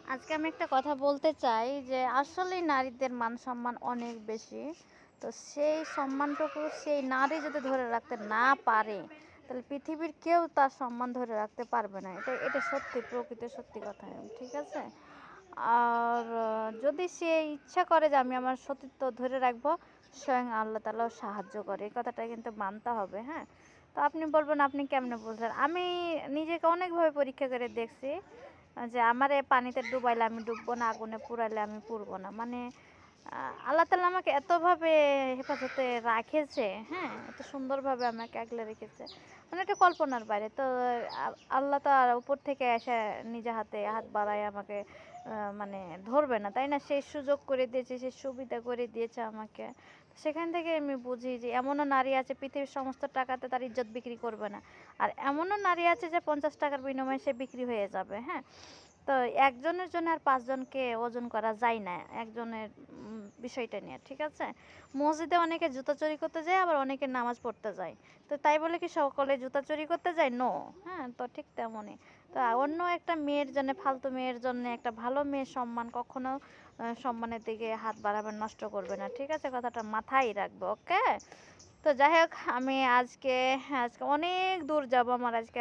আজকে আমি একটা কথা বলতে চাই যে আসলেই নারীদের মান সম্মান অনেক বেশি। তো সেই সম্মানটুকু সেই নারী যদি ধরে রাখতে না পারে, তাহলে পৃথিবীর কেউ তার সম্মান ধরে রাখতে পারবে না। এটা সত্যি, প্রকৃত সত্যি কথা। ঠিক আছে? আর যদি সে ইচ্ছা করে যে আমি আমার সতীত্ব ধরে রাখবো, স্বয়ং আল্লাহ তাআলাও সাহায্য করে। এই কথাটা কিন্তু মানতে হবে, হ্যাঁ? তো আপনি বলবেন আপনি কেমনে বুঝলেন? আমি নিজেকে অনেকভাবে পরীক্ষা করে দেখছি। যে আমারে পানিতে ডুবাইলে আমি ডুববো না, আগুনে পুড়াইলে আমি পুড়বো না। মানে আল্লাহ তাআলা আমাকে এতভাবে হেফাজতে রাখেছে, হ্যাঁ? এত সুন্দরভাবে আমাকে আগলে রেখেছে। মানে এটা কল্পনার বাইরে। তো আ আল্লাহ তো আর উপর থেকে এসে নিজে হাতে হাত বাড়ায় আমাকে মানে ধরবে না, তাই না? সেই সুযোগ করে দিয়েছে, সেই সুবিধা করে দিয়েছে আমাকে। সেখান থেকে আমি বুঝি যে এমনও নারী আছে পৃথিবীর সমস্ত টাকাতে তার ইজ্জত বিক্রি করবে না। আর এমনও নারী আছে যে ৳৫০ র বিনিময়ে সে বিক্রি হয়ে যাবে, হ্যাঁ? তো একজনের জন্য আর ৫ জনকে ওজন করা যায় না। একজনের বিষয়টা নিয়ে, ঠিক আছে? মসজিদে অনেকে জুতা চুরি করতে যায়, আবার অনেকে নামাজ পড়তে যায়। তো তাই বলে কি সকলে জুতা চুরি করতে যায়? নো। হ্যাঁ? তো ঠিক তেমনই। তো অন্য একটা মেয়ের জন্যে, ফালতু মেয়ের জন্যে একটা ভালো মেয়ের সম্মান কখনো সম্মানের দিকে হাত বাড়াবেন, নষ্ট করবে না। ঠিক আছে? কথাটা মাথায় রাখবে, ওকে? তো যাই হোক আমি আজকে আজকে অনেক দূর যাবো। আমার আজকে